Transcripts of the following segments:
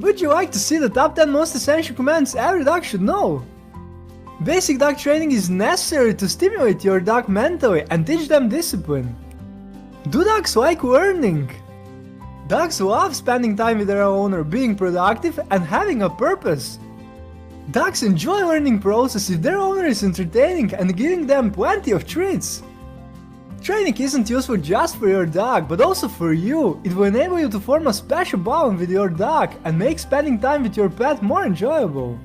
Would you like to see the top 10 most essential commands every dog should know? Basic dog training is necessary to stimulate your dog mentally and teach them discipline. Do dogs like learning? Dogs love spending time with their owner, being productive and having a purpose. Dogs enjoy learning process if their owner is entertaining and giving them plenty of treats. Training isn't useful just for your dog, but also for you. It will enable you to form a special bond with your dog and make spending time with your pet more enjoyable.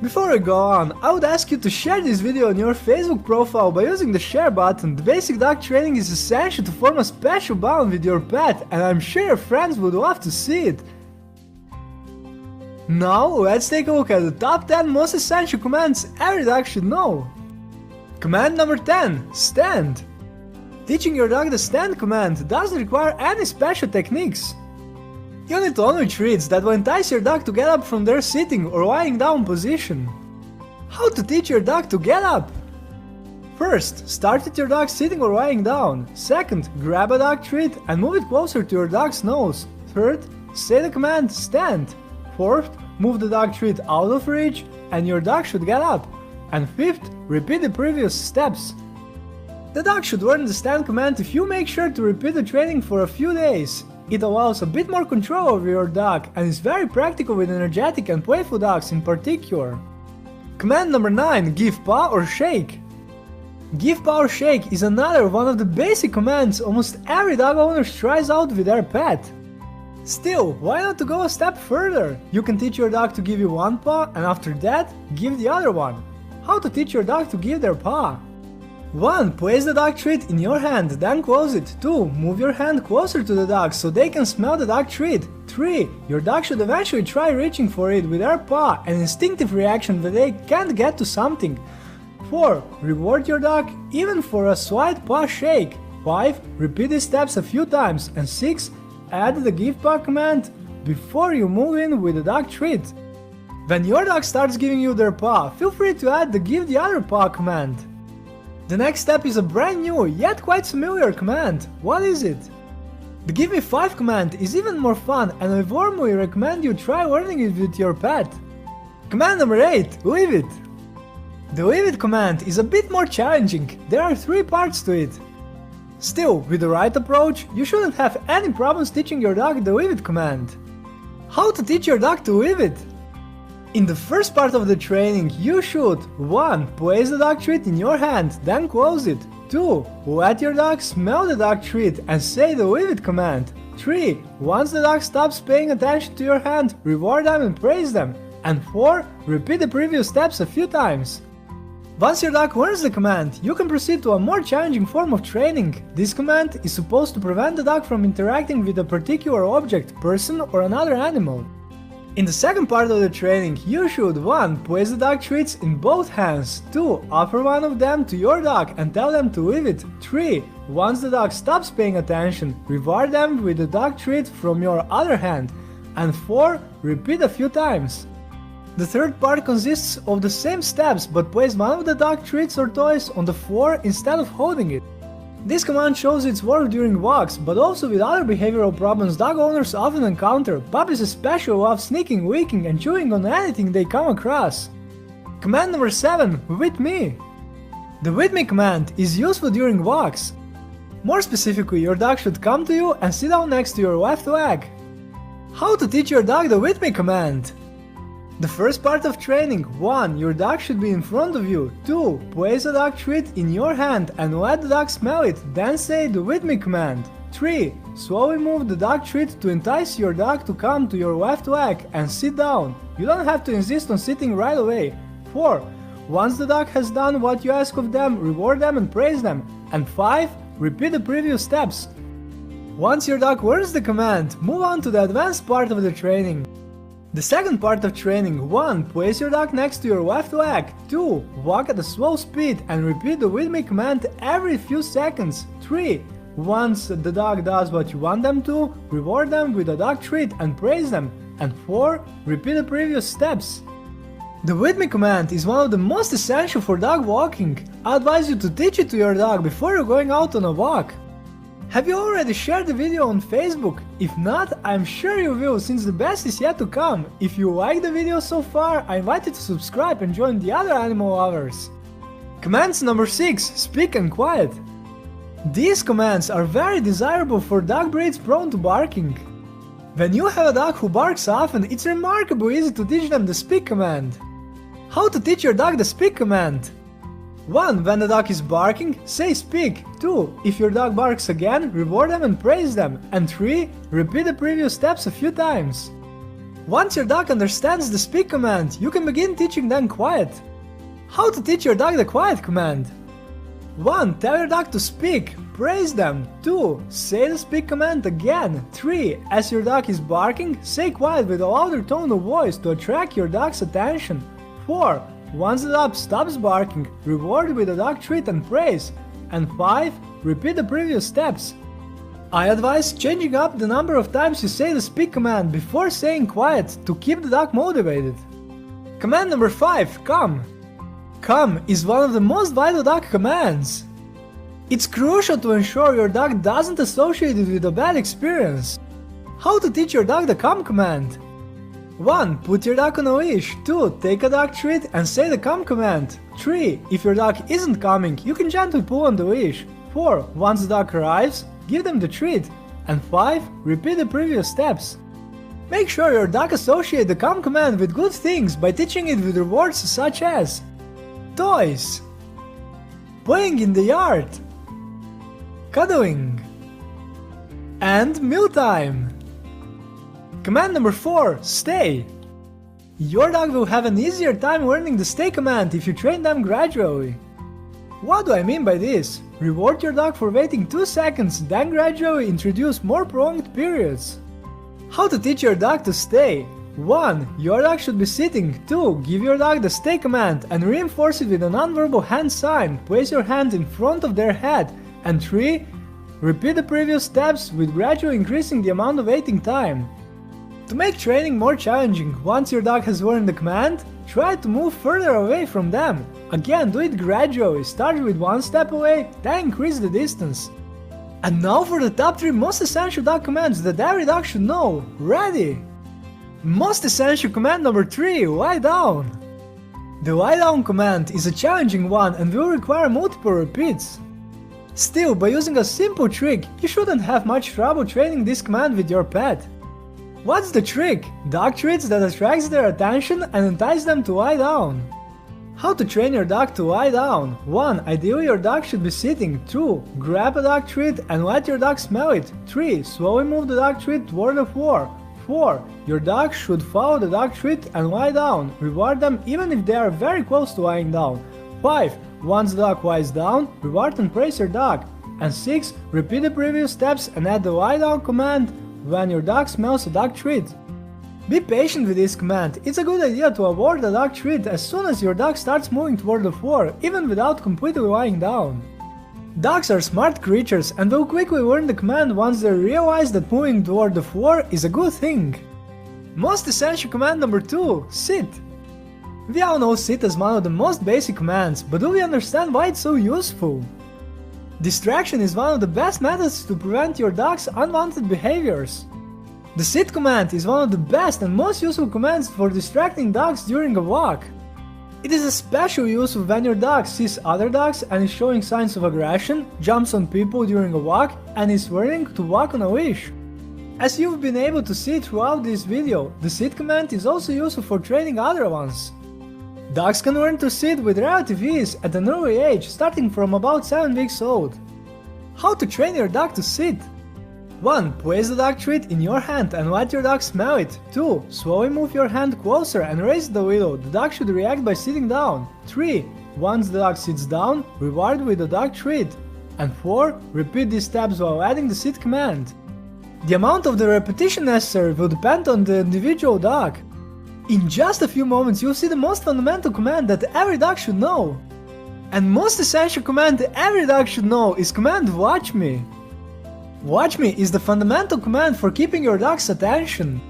Before we go on, I would ask you to share this video on your Facebook profile by using the share button. The basic dog training is essential to form a special bond with your pet, and I'm sure your friends would love to see it. Now let's take a look at the top 10 most essential commands every dog should know. Command number 10. Stand. Teaching your dog the stand command doesn't require any special techniques. You need only treats that will entice your dog to get up from their sitting or lying down position. How to teach your dog to get up? First, start with your dog sitting or lying down. Second, grab a dog treat and move it closer to your dog's nose. Third, say the command stand. Fourth, move the dog treat out of reach and your dog should get up. And fifth, repeat the previous steps. The dog should learn the stand command if you make sure to repeat the training for a few days. It allows a bit more control over your dog and is very practical with energetic and playful dogs in particular. Command number 9. Give paw or shake. Give paw or shake is another one of the basic commands almost every dog owner tries out with their pet. Still, why not to go a step further? You can teach your dog to give you one paw and after that, give the other one. How to teach your dog to give their paw? 1. Place the dog treat in your hand, then close it. 2. Move your hand closer to the dog so they can smell the dog treat. 3. Your dog should eventually try reaching for it with their paw, an instinctive reaction that they can't get to something. 4. Reward your dog even for a slight paw shake. 5. Repeat these steps a few times. And 6. Add the give paw command before you move in with the dog treat. When your dog starts giving you their paw, feel free to add the give the other paw command. The next step is a brand new, yet quite familiar command. What is it? The Give Me 5 command is even more fun and I warmly recommend you try learning it with your pet. Command number 8. Leave it. The Leave it command is a bit more challenging. There are 3 parts to it. Still, with the right approach, you shouldn't have any problems teaching your dog the Leave it command. How to teach your dog to leave it? In the first part of the training, you should 1. Place the dog treat in your hand, then close it. 2. Let your dog smell the dog treat and say the leave it command. 3. Once the dog stops paying attention to your hand, reward them and praise them. And 4. Repeat the previous steps a few times. Once your dog learns the command, you can proceed to a more challenging form of training. This command is supposed to prevent the dog from interacting with a particular object, person or another animal. In the second part of the training, you should 1. Place the dog treats in both hands. 2. Offer one of them to your dog and tell them to leave it. 3. Once the dog stops paying attention, reward them with the dog treat from your other hand. And 4. Repeat a few times. The third part consists of the same steps, but place one of the dog treats or toys on the floor instead of holding it. This command shows its work during walks, but also with other behavioral problems dog owners often encounter. Puppies especially love sneaking, licking and chewing on anything they come across. Command number 7. With me. The with me command is useful during walks. More specifically, your dog should come to you and sit down next to your left leg. How to teach your dog the with me command? The first part of training. 1. Your dog should be in front of you. 2. Place a dog treat in your hand and let the dog smell it, then say the with me command. 3. Slowly move the dog treat to entice your dog to come to your left leg and sit down. You don't have to insist on sitting right away. 4. Once the dog has done what you ask of them, reward them and praise them. And 5. Repeat the previous steps. Once your dog learns the command, move on to the advanced part of the training. The second part of training. 1. Place your dog next to your left leg. 2. Walk at a slow speed and repeat the with me command every few seconds. 3. Once the dog does what you want them to, reward them with a dog treat and praise them. And 4. Repeat the previous steps. The with me command is one of the most essential for dog walking. I advise you to teach it to your dog before you're going out on a walk. Have you already shared the video on Facebook? If not, I'm sure you will, since the best is yet to come. If you like the video so far, I invite you to subscribe and join the other animal lovers. Commands number 6. Speak and quiet. These commands are very desirable for dog breeds prone to barking. When you have a dog who barks often, it's remarkably easy to teach them the speak command. How to teach your dog the speak command? 1. When the dog is barking, say speak. 2. If your dog barks again, reward them and praise them. And 3. Repeat the previous steps a few times. Once your dog understands the speak command, you can begin teaching them quiet. How to teach your dog the quiet command? 1. Tell your dog to speak. Praise them. 2. Say the speak command again. 3. As your dog is barking, say quiet with a louder tone of voice to attract your dog's attention. 4. Once the dog stops barking, reward with a dog treat and praise. And 5. Repeat the previous steps. I advise changing up the number of times you say the speak command before saying quiet to keep the dog motivated. Command number 5. Come. Come is one of the most vital dog commands. It's crucial to ensure your dog doesn't associate it with a bad experience. How to teach your dog the come command? 1. Put your dog on a leash. 2. Take a dog treat and say the come command. 3. If your dog isn't coming, you can gently pull on the leash. 4. Once the dog arrives, give them the treat. And 5. Repeat the previous steps. Make sure your dog associates the come command with good things by teaching it with rewards such as toys, playing in the yard, cuddling, and mealtime. Command number 4. Stay. Your dog will have an easier time learning the stay command if you train them gradually. What do I mean by this? Reward your dog for waiting 2 seconds, then gradually introduce more prolonged periods. How to teach your dog to stay? 1. Your dog should be sitting. 2. Give your dog the stay command and reinforce it with a nonverbal hand sign. Place your hand in front of their head. And 3. Repeat the previous steps with gradually increasing the amount of waiting time. To make training more challenging, once your dog has learned the command, try to move further away from them. Again, do it gradually, start with 1 step away, then increase the distance. And now for the top 3 most essential dog commands that every dog should know. Ready? Most essential command number 3, lie down. The lie down command is a challenging one and will require multiple repeats. Still, by using a simple trick, you shouldn't have much trouble training this command with your pet. What's the trick? Dog treats that attracts their attention and entice them to lie down. How to train your dog to lie down? 1. Ideally your dog should be sitting. 2. Grab a dog treat and let your dog smell it. 3. Slowly move the dog treat toward the floor. 4. Your dog should follow the dog treat and lie down. Reward them even if they are very close to lying down. 5. Once the dog lies down, reward and praise your dog. And 6. Repeat the previous steps and add the lie down command when your dog smells a dog treat. Be patient with this command. It's a good idea to award the dog treat as soon as your dog starts moving toward the floor, even without completely lying down. Dogs are smart creatures and will quickly learn the command once they realize that moving toward the floor is a good thing. Most essential command number 2, sit. We all know sit as one of the most basic commands, but do we understand why it's so useful? Distraction is one of the best methods to prevent your dog's unwanted behaviors. The sit command is one of the best and most useful commands for distracting dogs during a walk. It is especially useful when your dog sees other dogs and is showing signs of aggression, jumps on people during a walk, and is learning to walk on a leash. As you've been able to see throughout this video, the sit command is also useful for training other ones. Dogs can learn to sit with relative ease at an early age, starting from about 7 weeks old. How to train your dog to sit? 1. Place the dog treat in your hand and let your dog smell it. 2. Slowly move your hand closer and raise it a little. The dog should react by sitting down. 3. Once the dog sits down, reward with the dog treat. And 4. Repeat these steps while adding the sit command. The amount of the repetition necessary will depend on the individual dog. In just a few moments you'll see the most fundamental command that every dog should know. And most essential command every dog should know is command watch me. Watch me is the fundamental command for keeping your dog's attention.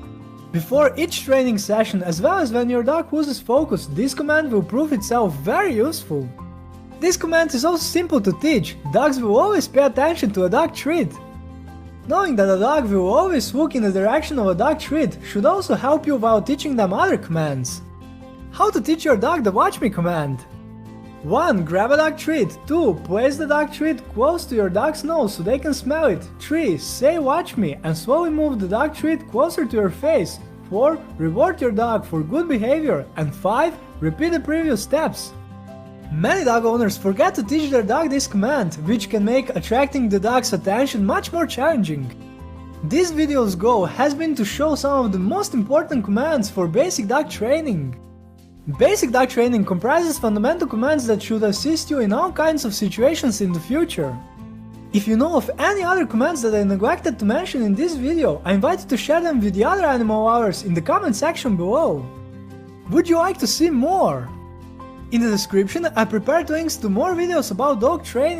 Before each training session, as well as when your dog loses focus, this command will prove itself very useful. This command is also simple to teach. Dogs will always pay attention to a dog treat. Knowing that a dog will always walk in the direction of a dog treat should also help you while teaching them other commands. How to teach your dog the watch me command? 1. Grab a dog treat. 2. Place the dog treat close to your dog's nose so they can smell it. 3. Say watch me and slowly move the dog treat closer to your face. 4. Reward your dog for good behavior. And 5. Repeat the previous steps. Many dog owners forget to teach their dog this command, which can make attracting the dog's attention much more challenging. This video's goal has been to show some of the most important commands for basic dog training. Basic dog training comprises fundamental commands that should assist you in all kinds of situations in the future. If you know of any other commands that I neglected to mention in this video, I invite you to share them with the other animal lovers in the comment section below. Would you like to see more? In the description, I prepared links to more videos about dog training.